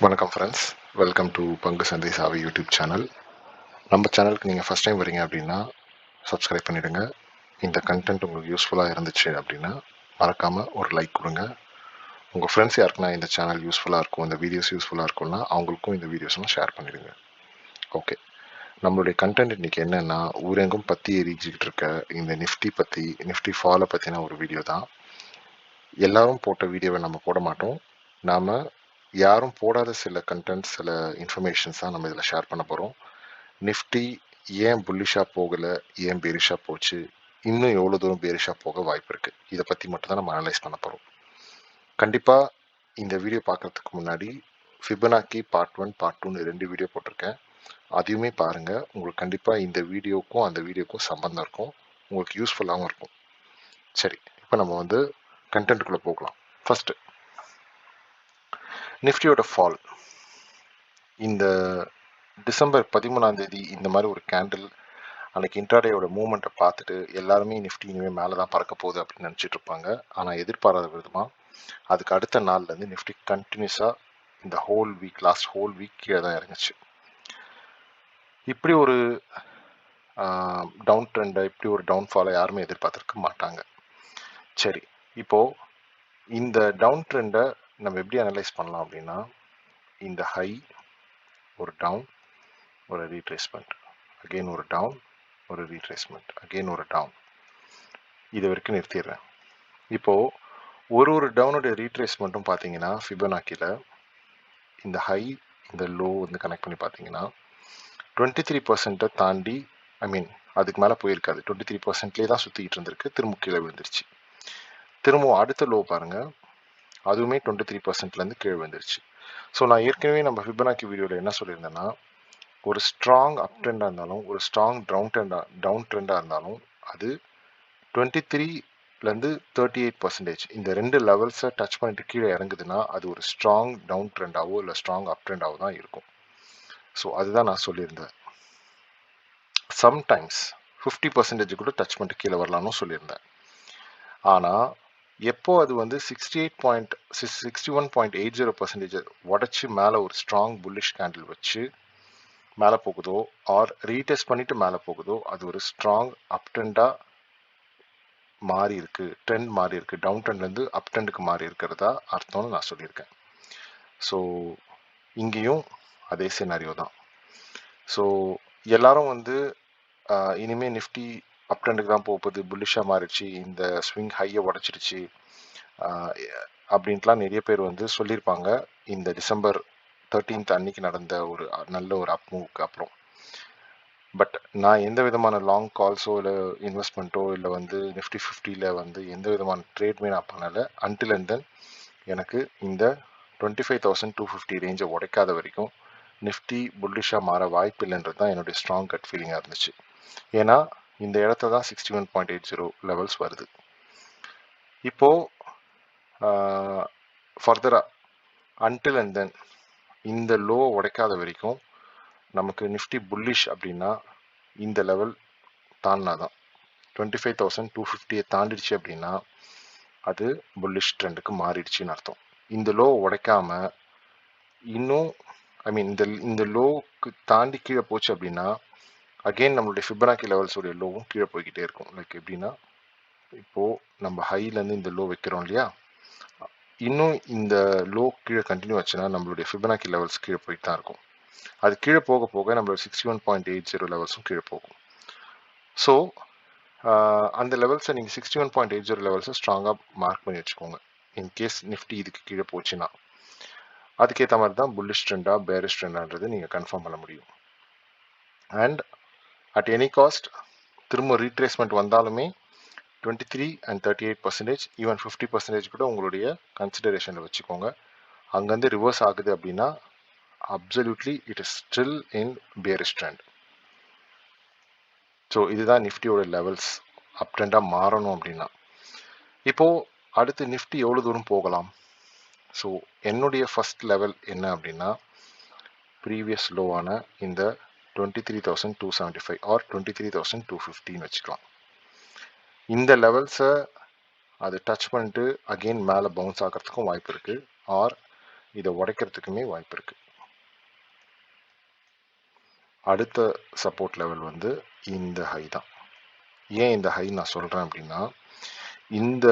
வணக்கம் friends, welcome to பங்கு சந்தை சாவி யூடியூப் சேனல். நம்ம சேனலுக்கு நீங்கள் ஃபஸ்ட் டைம் வரீங்க அப்படின்னா சப்ஸ்கிரைப் பண்ணிவிடுங்க. இந்த கண்டென்ட் உங்களுக்கு யூஸ்ஃபுல்லாக இருந்துச்சு அப்படின்னா மறக்காமல் ஒரு லைக் கொடுங்க. உங்கள் ஃப்ரெண்ட்ஸ் யாருக்குன்னா இந்த சேனல் யூஸ்ஃபுல்லாக இருக்கும், இந்த வீடியோஸ் யூஸ்ஃபுல்லாக இருக்கும்னா அவங்களுக்கும் இந்த வீடியோஸ்லாம் ஷேர் பண்ணிவிடுங்க. ஓகே, நம்மளுடைய கண்டென்ட் இன்றைக்கி என்னென்னா, ஊரெங்கும் பற்றி எரிஞ்சிக்கிட்டு இருக்க இந்த நிஃப்டி ஃபாலை பற்றின ஒரு வீடியோ தான். எல்லாரும் போட்ட வீடியோவை நம்ம போட மாட்டோம். நாம் யாரும் போடாத சில கண்டென்ட்ஸ், சில இன்ஃபர்மேஷன்ஸ் தான் நம்ம இதில் ஷேர் பண்ண போகிறோம். நிஃப்டி ஏன் புல்லிஷாக போகலை, ஏன் பேரிஷாக போச்சு, இன்னும் எவ்வளோ தூரம் பேரிஷாக போக வாய்ப்பு இருக்குது, இதை பற்றி மட்டும் தான் நம்ம அனலைஸ் பண்ண போகிறோம். கண்டிப்பாக இந்த வீடியோ பார்க்குறதுக்கு முன்னாடி ஃபிபனாக்கி பார்ட் 1 பார்ட் 2 2 வீடியோ போட்டிருக்கேன். அதையுமே பாருங்கள். உங்களுக்கு கண்டிப்பாக இந்த வீடியோக்கும் அந்த வீடியோக்கும் சம்மந்தம் இருக்கும், உங்களுக்கு யூஸ்ஃபுல்லாகவும் இருக்கும். சரி, இப்போ நம்ம வந்து கண்டென்ட்டுக்குள்ளே போகலாம். ஃபஸ்ட்டு நிஃப்டியோட ஃபால். இந்த டிசம்பர் 13 இந்த மாதிரி ஒரு கேண்டில் அன்னைக்கு இன்ட்ராடேயோட மூவ்மெண்ட்டை பார்த்துட்டு எல்லாருமே நிஃப்டி இனிமேல் மேலே தான் பறக்க போகுது அப்படின்னு நினச்சிட்டு இருப்பாங்க. ஆனால் எதிர்பாராத விதமாக அதுக்கு அடுத்த நாள்லேருந்து நிஃப்டி கண்டினியூஸாக இந்த லாஸ்ட் ஹோல் வீக் கீழே தான் இறங்குச்சு. இப்படி ஒரு டவுன் ட்ரெண்டை, இப்படி ஒரு டவுன்ஃபாலை யாருமே எதிர்பார்த்துருக்க மாட்டாங்க. சரி, இப்போது இந்த டவுன் ட்ரெண்டை நம்ம எப்படி அனலைஸ் பண்ணலாம் அப்படின்னா, இந்த ஹை, ஒரு டவுன், ஒரு ரீட்ரேஸ்மெண்ட், அகெயின் ஒரு டவுன், ஒரு ரீட்ரேஸ்மெண்ட், அகெயின் ஒரு டவுன், இது வரைக்கும் நிறுத்திடுறேன். இப்போது ஒரு டவுனுடைய ரீட்ரேஸ்மெண்ட்டும் பார்த்தீங்கன்னா ஃபிபனாக்கியில் இந்த ஹை, இந்த லோ வந்து கனெக்ட் பண்ணி பார்த்தீங்கன்னா 23% தாண்டி, அதுக்கு மேலே போயிருக்காது. 23%லேயே தான் சுற்றிக்கிட்டு இருந்திருக்கு. திரும்ப கீழே விழுந்துருச்சு. திரும்பவும் அடுத்த லோ பாருங்கள், அதுவுமே 23%லேருந்து கீழே விழுந்துருச்சு. ஸோ நான் ஏற்கனவே நம்ம ஃபிபனாக்கி வீடியோவில் என்ன சொல்லியிருந்தேன்னா, ஒரு ஸ்ட்ராங் அப் ட்ரெண்டாக இருந்தாலும், ஒரு ஸ்ட்ராங் டவுன் ட்ரெண்டாக இருந்தாலும், அது 23லேருந்து 38% இந்த ரெண்டு லெவல்ஸை டச் பண்ணிட்டு கீழே இறங்குதுன்னா அது ஒரு ஸ்ட்ராங் டவுன் ட்ரெண்டாவோ இல்லை ஸ்ட்ராங் அப் ட்ரெண்டாவோ தான் இருக்கும். ஸோ அதுதான் நான் சொல்லியிருந்தேன். சம்டைம்ஸ் 50% கூட டச் பண்ணிட்டு கீழே வரலாம்னு சொல்லியிருந்தேன். ஆனால் எப்போ அது வந்து 61.80% உடச்சி மேலே ஒரு ஸ்ட்ராங் புல்லிஷ் கேண்டில் வச்சு மேலே போகுதோ, ஆர் ரீடெஸ்ட் பண்ணிட்டு மேலே போகுதோ, அது ஒரு ஸ்ட்ராங் அப் ட்ரெண்டாக மாறி இருக்கு, ட்ரெண்ட் மாறி இருக்கு, டவுன் ட்ரெண்ட்லேருந்து அப் ட்ரெண்டுக்கு மாறி இருக்கிறதா அர்த்தம்னு நான் சொல்லியிருக்கேன். ஸோ இங்கேயும் அதே சினாரியோ தான். ஸோ எல்லாரும் வந்து இனிமேல் நிஃப்டி அப் ட்ரெண்டுக்கு தான் போகுது, புல்லிஷாக மாறிடுச்சு, இந்த ஸ்விங் ஹையை உடச்சிடுச்சு அப்படின்ட்டுலாம் நிறைய பேர் வந்து சொல்லியிருப்பாங்க இந்த டிசம்பர் 13 அன்னைக்கு நடந்த ஒரு நல்ல ஒரு அப் மூவுக்கு அப்புறம். பட் நான் எந்த விதமான லாங் கால்ஸோ இல்லை இன்வெஸ்ட்மெண்ட்டோ இல்லை வந்து நிஃப்டி 50ல் வந்து எந்த விதமான ட்ரேட்மே நான் பண்ணலை. அன்டில் அண்ட் தென் எனக்கு இந்த 25,250 ரேஞ்சை உடைக்காத வரைக்கும் நிஃப்டி புல்லிஷாக மாற வாய்ப்பு இல்லைன்றது தான் என்னுடைய ஸ்ட்ராங் கட் ஃபீலிங்காக இருந்துச்சு. ஏன்னா இந்த இடத்த தான் 61.80 லெவல்ஸ் வருது. இப்போது ஃபர்தராக அன்டில் அண்ட் தென் இந்த லோ உடைக்காத வரைக்கும் நமக்கு நிஃப்டி புல்லிஷ் அப்படின்னா இந்த லெவல் தாண்டினா தான். 25,250 தாண்டிடுச்சு அப்படின்னா அது புல்லிஷ் ட்ரெண்டுக்கு மாறிடுச்சுன்னு அர்த்தம். இந்த லோ உடைக்காம இன்னும் இந்த லோவுக்கு தாண்டி கீழே போச்சு அப்படின்னா அகெயின் நம்மளுடைய ஃபிபனாக்கி லெவல்ஸோடைய லோவும் கீழே போய்கிட்டே இருக்கும். லைக் எப்படின்னா, இப்போது நம்ம ஹைலேருந்து இந்த லோ வைக்கிறோம் இல்லையா, இன்னும் இந்த லோ கீழே கண்டினியூ ஆச்சுன்னா நம்மளுடைய ஃபிபனாக்கி லெவல்ஸ் கீழே போயிட்டு தான் இருக்கும். அது கீழே போக போக நம்மளோட 61.80 லெவல்ஸும் கீழே போகும். ஸோ அந்த லெவல்ஸை நீங்கள் 61.80 லெவல்ஸை ஸ்ட்ராங்காக மார்க் பண்ணி வச்சுக்கோங்க. இன்கேஸ் நிஃப்டி இதுக்கு கீழே போச்சுன்னா அதுக்கேற்ற மாதிரி தான் புல்லிஷ் ட்ரெண்டா பேரிஷ் ட்ரெண்டான்றது நீங்கள் கன்ஃபார்ம் பண்ண முடியும். அண்ட் அட் எனி காஸ்ட் திரும்ப ரீட்ரேஸ்மெண்ட் வந்தாலுமே 23 and 38%, ஈவன் 50% கூட உங்களுடைய கன்சிடரேஷனில் வச்சுக்கோங்க. அங்கேருந்து ரிவர்ஸ் ஆகுது அப்படின்னா absolutely it is still in bearish trend. So இதுதான் நிஃப்டியோட லெவல்ஸ் அப் ட்ரெண்டாக மாறணும் அப்படின்னா. இப்போது அடுத்து நிஃப்டி எவ்வளோ தூரம் போகலாம்? ஸோ என்னுடைய ஃபஸ்ட் லெவல் என்ன அப்படின்னா, ப்ரீவியஸ் லோவான இந்த 23,275 ஆர் 23,250 வச்சுக்கலாம். இந்த லெவல்ஸை அது டச் பண்ணிட்டு அகெயின் மேலே பவுன்ஸ் ஆகிறதுக்கும் வாய்ப்பு இருக்குது. ஆர் இதை உடைக்கிறதுக்குமே வாய்ப்பு இருக்கு. அடுத்த சப்போர்ட் லெவல் வந்து இந்த ஹை தான். ஏன் இந்த ஹை நான் சொல்றேன் அப்படின்னா, இந்த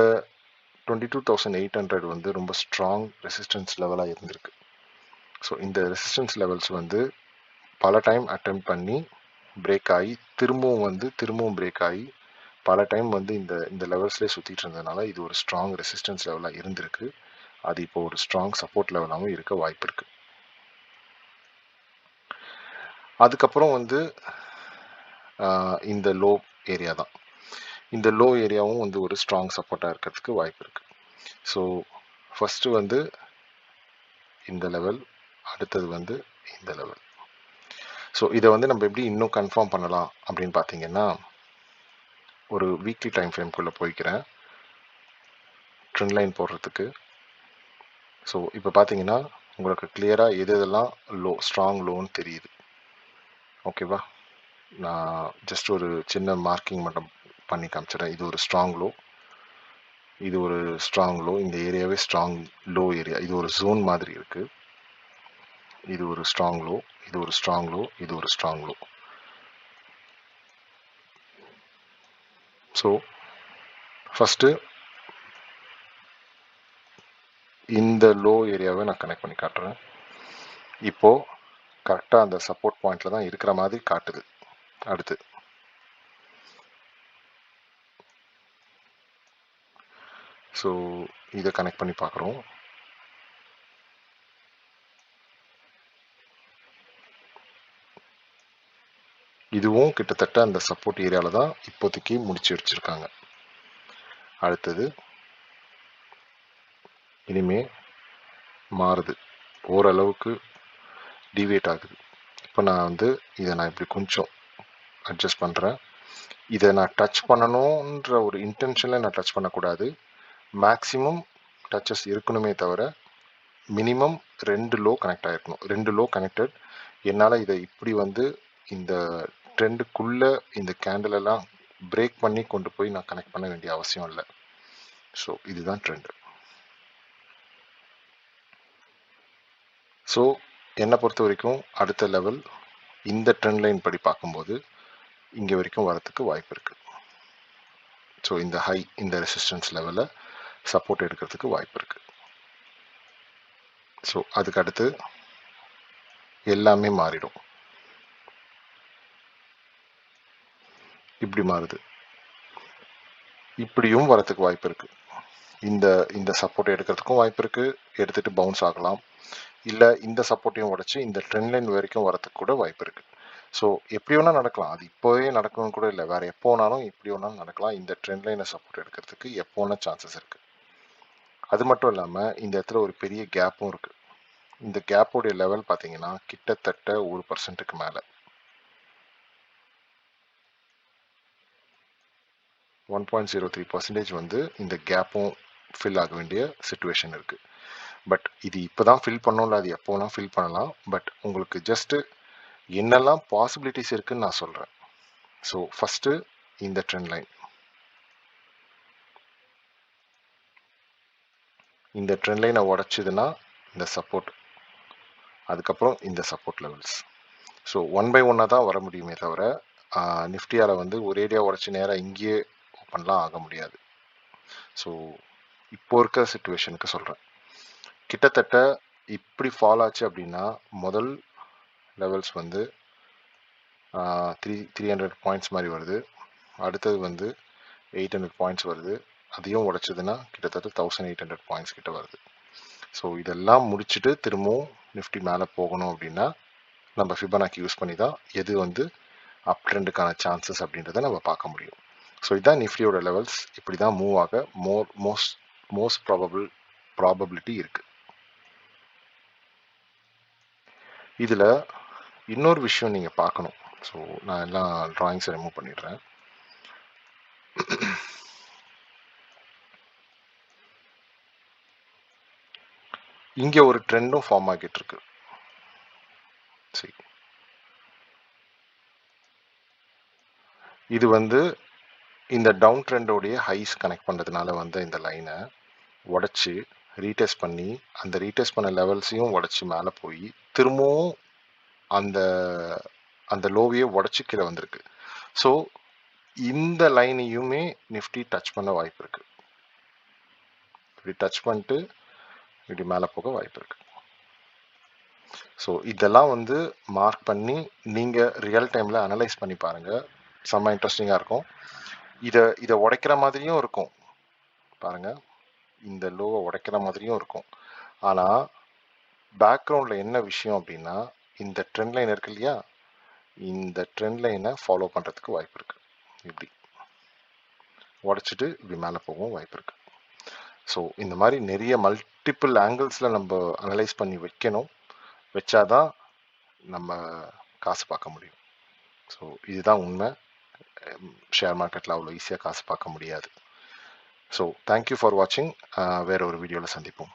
22,800 வந்து ரொம்ப ஸ்ட்ராங் ரெசிஸ்டன்ஸ் லெவலாக இருந்திருக்கு. ஸோ இந்த ரெசிஸ்டன்ஸ் லெவல்ஸ் வந்து பல டைம் அட்டெம்ப்ட் பண்ணி பிரேக் ஆகி திரும்பவும் பிரேக் ஆகி பல டைம் வந்து இந்த இந்த லெவல்ஸ்லேயே சுற்றிட்டு இருந்ததுனால இது ஒரு ஸ்ட்ராங் ரெசிஸ்டன்ஸ் லெவலாக இருந்திருக்கு. அது இப்போ ஒரு ஸ்ட்ராங் சப்போர்ட் லெவலாகவும் இருக்க வாய்ப்பு இருக்கு. அதுக்கப்புறம் வந்து இந்த லோ ஏரியா தான். இந்த லோ ஏரியாவும் வந்து ஒரு ஸ்ட்ராங் சப்போர்ட்டாக இருக்கிறதுக்கு வாய்ப்பு இருக்கு. ஸோ ஃபர்ஸ்ட் வந்து இந்த லெவல், அடுத்தது வந்து இந்த லெவல். ஸோ இதை வந்து நம்ம எப்படி இன்னும் கன்ஃபார்ம் பண்ணலாம் அப்படின்னு பார்த்தீங்கன்னா, ஒரு வீக்லி டைம் ஃப்ரேம்குள்ளே போய்க்கிறேன் ட்ரெண்ட் லைன் போடுறதுக்கு. ஸோ இப்போ பார்த்தீங்கன்னா உங்களுக்கு கிளியராக எது எதெல்லாம் லோ, ஸ்ட்ராங் லோன்னு தெரியுது. ஓகேவா? நான் ஜஸ்ட் ஒரு சின்ன மார்க்கிங் மட்டும் பண்ணி காமிச்சிடறேன். இது ஒரு ஸ்ட்ராங் லோ, இது ஒரு ஸ்ட்ராங் லோ. இந்த ஏரியாவே ஸ்ட்ராங் லோ ஏரியா. இது ஒரு ஜோன் மாதிரி இருக்கு. இது ஒரு ஸ்ட்ராங் லோ, இது ஒரு ஸ்ட்ராங் லோ, இது ஒரு ஸ்ட்ராங் லோ. ஸோ ஃபஸ்ட்டு இந்த லோ ஏரியாவை நான் கனெக்ட் பண்ணி காட்டுறேன். இப்போ கரெக்டாக அந்த சப்போர்ட் பாயிண்ட்ல தான் இருக்கிற மாதிரி காட்டுது. அடுத்து ஸோ இதை கனெக்ட் பண்ணி பார்க்குறோம். இதுவும் கிட்டத்தட்ட அந்த சப்போர்ட் ஏரியாவில் தான் இப்போதைக்கு முடிச்சு வச்சிருக்காங்க. அடுத்தது இனிமே மாறுது, ஓரளவுக்கு டிவேட் ஆகுது. இப்போ நான் வந்து இதை நான் இப்படி கொஞ்சம் அட்ஜஸ்ட் பண்ணுறேன். இதை நான் டச் பண்ணணுன்ற ஒரு இன்டென்ஷனில் நான் டச் பண்ணக்கூடாது. மேக்ஸிமம் டச்சஸ் இருக்கணுமே தவிர மினிமம் 2 லோ கனெக்ட் ஆகிருக்கணும். 2 லோ கனெக்டட். என்னால் இதை இப்படி வந்து இந்த ட்ரெண்டுக்குள்ளே இந்த கேண்டில் எல்லாம் பிரேக் பண்ணி கொண்டு போய் நான் கனெக்ட் பண்ண வேண்டிய அவசியம் இல்லை. ஸோ இதுதான் ட்ரெண்டு. ஸோ என்னை பொறுத்த வரைக்கும் அடுத்த லெவல் இந்த ட்ரெண்ட் லைன் படி பார்க்கும்போது இங்கே வரைக்கும் வரத்துக்கு வாய்ப்பு இருக்குது. ஸோ இந்த ஹை, இந்த ரெசிஸ்டன்ஸ் லெவலில் சப்போர்ட் எடுக்கிறதுக்கு வாய்ப்பு இருக்குது. ஸோ அதுக்கு அடுத்து எல்லாமே மாறிடும். இப்படி மாறுது, இப்படியும் வரத்துக்கு வாய்ப்பு இருக்குது. இந்த இந்த சப்போர்ட் எடுக்கிறதுக்கும் வாய்ப்பு இருக்குது, எடுத்துகிட்டு பவுன்ஸ் ஆகலாம். இல்லை இந்த சப்போர்ட்டையும் உடச்சி இந்த ட்ரெண்ட் லைன் வரைக்கும் வரத்துக்கு கூட வாய்ப்பு இருக்குது. ஸோ எப்படி வேணால் நடக்கலாம். அது இப்போவே நடக்கணும்னு கூட இல்லை, வேறு எப்போ வேணாலும் எப்படி வேணாலும் நடக்கலாம். இந்த ட்ரெண்ட் லைனை சப்போர்ட் எடுக்கிறதுக்கு எப்போ வேணால் சான்சஸ் இருக்குது. அது மட்டும் இல்லாமல் இந்த இடத்துல ஒரு பெரிய கேப்பும் இருக்குது. இந்த கேப்போடைய லெவல் பார்த்தீங்கன்னா கிட்டத்தட்ட 1% மேலே, 1.03% வந்து இந்த கேப்பும் ஃபில் ஆக வேண்டிய சிச்சுவேஷன் இருக்குது. பட் இது இப்போ தான் ஃபில் பண்ணோம்ல, அது எப்போ வேணால் ஃபில் பண்ணலாம். பட் உங்களுக்கு ஜஸ்ட்டு என்னெல்லாம் பாசிபிலிட்டிஸ் இருக்குன்னு நான் சொல்கிறேன். ஸோ ஃபஸ்ட்டு இந்த ட்ரெண்ட் லைன், இந்த ட்ரெண்ட் லைனை உடச்சிதுன்னா இந்த சப்போர்ட், அதுக்கப்புறம் இந்த சப்போர்ட் லெவல்ஸ். ஸோ 1 by 1 தான் வர முடியுமே தவிர நிஃப்டியால் வந்து ஒரேடியா உடச்சி நேராக இங்கேயே ஓப்பன்லாம் ஆக முடியாது. ஸோ இப்போ இருக்க சிச்சுவேஷனுக்கு சொல்கிறேன். கிட்டத்தட்ட இப்படி ஃபால் ஆச்சு அப்படின்னா முதல் லெவல்ஸ் வந்து 300 பாயிண்ட்ஸ் மாதிரி வருது. அடுத்தது வந்து 800 பாயிண்ட்ஸ் வருது. அதையும் உடைச்சதுன்னா கிட்டத்தட்ட 1800 பாயிண்ட்ஸ் கிட்ட வருது. ஸோ இதெல்லாம் முடிச்சுட்டு திரும்பவும் நிஃப்டி மேலே போகணும் அப்படின்னா நம்ம ஃபிபனாக்கி யூஸ் பண்ணி தான் எது வந்து அப் ட்ரெண்டுக்கான சான்சஸ் அப்படின்றத நம்ம பார்க்க முடியும். ஸோ இதுதான் நிஃப்டியோட லெவல்ஸ். இப்படி தான் மூவ் ஆக மோஸ்ட் ப்ராபபிலிட்டி இருக்குது. இதில் இன்னொரு விஷயம் நீங்கள் பார்க்கணும். ஸோ நான் எல்லாம் ட்ராயிங்ஸை ரிமூவ் பண்ணிடுறேன். இங்கே ஒரு ட்ரெண்டும் ஃபார்ம் ஆகிட்டு இருக்கு. சரி, இது வந்து இந்த டவுன் ட்ரெண்டோடைய ஹைஸ் கனெக்ட் பண்ணுறதுனால வந்து இந்த லைனை உடச்சி ரீடெஸ்ட் பண்ணி அந்த ரீடெஸ்ட் பண்ண லெவல்ஸையும் உடச்சி மேலே போய் திரும்பவும் அந்த அந்த லோவையே உடச்சி கீழே வந்திருக்கு. ஸோ இந்த லைனையுமே நிஃப்டி டச் பண்ண வாய்ப்பு இருக்கு. இப்படி டச் பண்ணிட்டு இப்படி மேலே போக வாய்ப்பு இருக்கு. ஸோ இதெல்லாம் வந்து மார்க் பண்ணி நீங்கள் ரியல் டைமில் அனலைஸ் பண்ணி பாருங்கள். செம்ம இன்ட்ரெஸ்டிங்காக இருக்கும். இதை உடைக்கிற மாதிரியும் இருக்கும் பாருங்கள். இந்த லோவை உடைக்கிற மாதிரியும் இருக்கும். ஆனால் பேக்ரவுண்டில் என்ன விஷயம் அப்படின்னா, இந்த ட்ரெண்ட் லைன் இருக்கு இல்லையா, இந்த ட்ரெண்ட் லைனை ஃபாலோ பண்ணுறதுக்கு வாய்ப்பு இருக்குது. இப்படி உடைச்சிட்டு இப்படி மேலே போகவும் வாய்ப்பு இருக்குது. ஸோ இந்த மாதிரி நிறைய மல்டிபிள் ஆங்கிள்ஸில் நம்ம அனலைஸ் பண்ணி வைக்கணும். வச்சாதான் நம்ம காசு பார்க்க முடியும். ஸோ இதுதான் உண்மை. ஷேர் மார்க்கெட்டில் அவ்வளோ ஈஸியாக காசு பார்க்க முடியாது. ஸோ தேங்க்யூ ஃபார் வாட்சிங். வேற ஒரு வீடியோவில் சந்திப்போம்.